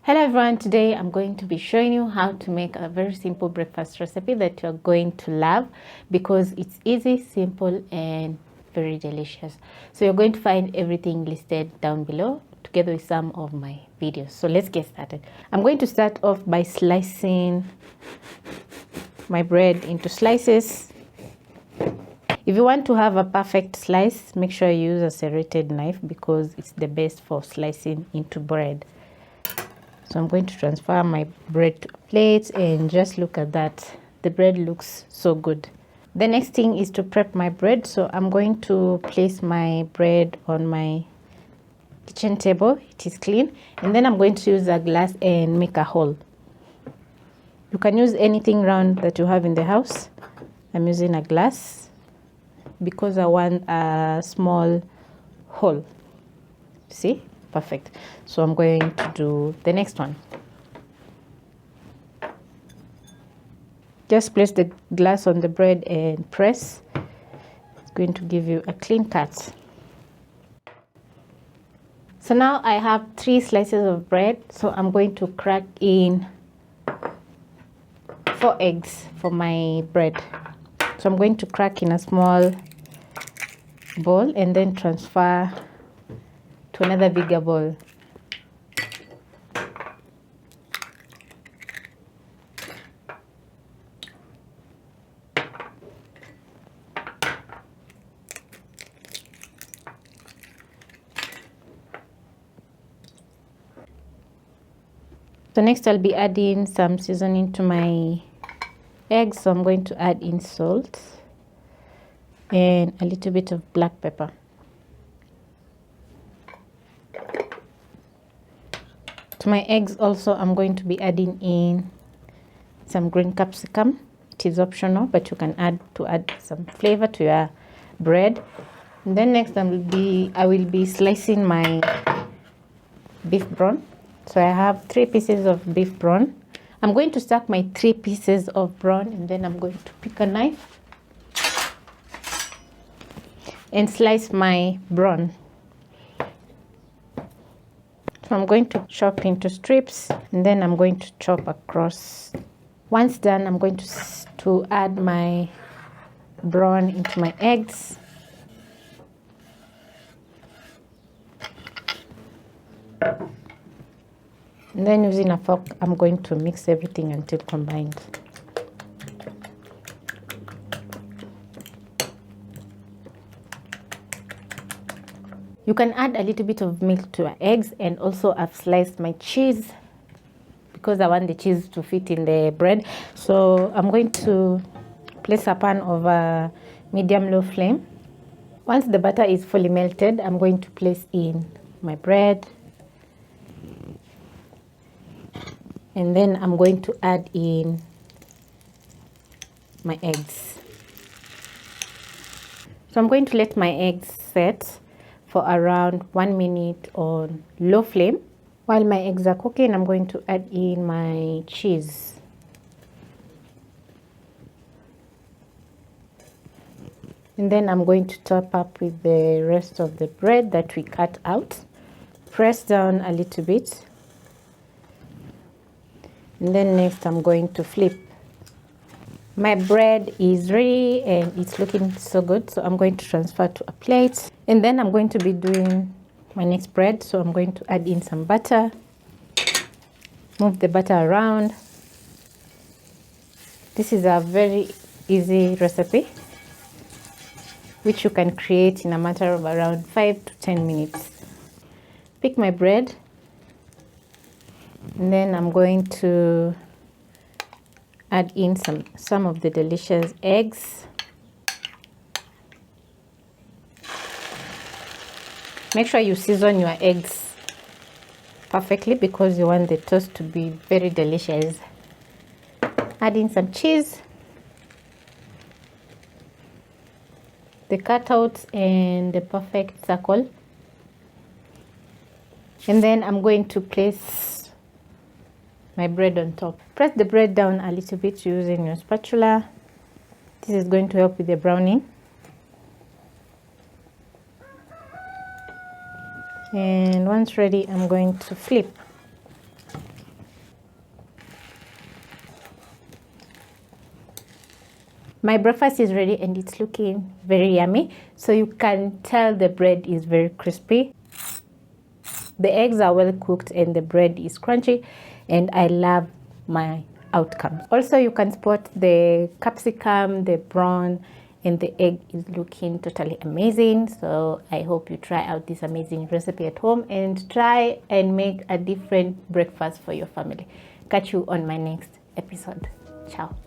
Hello everyone, today I'm going to be showing you how to make a very simple breakfast recipe that you're going to love because it's easy, simple and very delicious. So you're going to find everything listed down below together with some of my videos. So let's get started. I'm going to start off by slicing my bread into slices. If you want to have a perfect slice, make sure you use a serrated knife because it's the best for slicing into bread. So I'm going to transfer my bread to a plate and just look at that. The bread looks so good. The next thing is to prep my bread. So I'm going to place my bread on my kitchen table. It is clean. And then I'm going to use a glass and make a hole. You can use anything round that you have in the house. I'm using a glass because I want a small hole. See? Perfect. So I'm going to do the next one. Just place the glass on the bread and press. It's going to give you a clean cut. So now I have 3 slices of bread. So I'm going to crack in 4 eggs for my bread. So I'm going to crack in a small bowl and then transfer to another bigger bowl. So next I'll be adding some seasoning to my eggs. So I'm going to add in salt and a little bit of black pepper. To my eggs also, I'm going to be adding in some green capsicum. It is optional, but you can add some flavor to your bread. And then next I will be slicing my beef brawn. So I have 3 pieces of beef brawn. I'm going to stack my 3 pieces of brawn and then I'm going to pick a knife and slice my brawn. So I'm going to chop into strips and then I'm going to chop across. Once done, I'm going to add my brawn into my eggs. And then using a fork, I'm going to mix everything until combined. You can add a little bit of milk to your eggs, and also I've sliced my cheese because I want the cheese to fit in the bread. So I'm going to place a pan over medium-low flame. Once the butter is fully melted, I'm going to place in my bread. And then I'm going to add in my eggs. So I'm going to let my eggs set for around 1 minute on low flame. While my eggs are cooking, I'm going to add in my cheese. And then I'm going to top up with the rest of the bread that we cut out. Press down a little bit. And then next I'm going to flip. My bread is ready and it's looking so good. So I'm going to transfer to a plate. And then I'm going to be doing my next bread. So I'm going to add in some butter. Move the butter around. This is a very easy recipe which you can create in a matter of around 5 to 10 minutes. Pick my bread. And then I'm going to add in some of the delicious eggs. Make sure you season your eggs perfectly because you want the toast to be very delicious. Add in some cheese, the cutouts and the perfect circle. And then I'm going to place my bread on top. Press the bread down a little bit using your spatula. This is going to help with the browning. And once ready, I'm going to flip. My breakfast is ready and it's looking very yummy. So you can tell the bread is very crispy. The eggs are well cooked and the bread is crunchy, and I love my outcome. Also, you can spot the capsicum, the brown, and the egg is looking totally amazing. So I hope you try out this amazing recipe at home and try and make a different breakfast for your family. Catch you on my next episode. Ciao.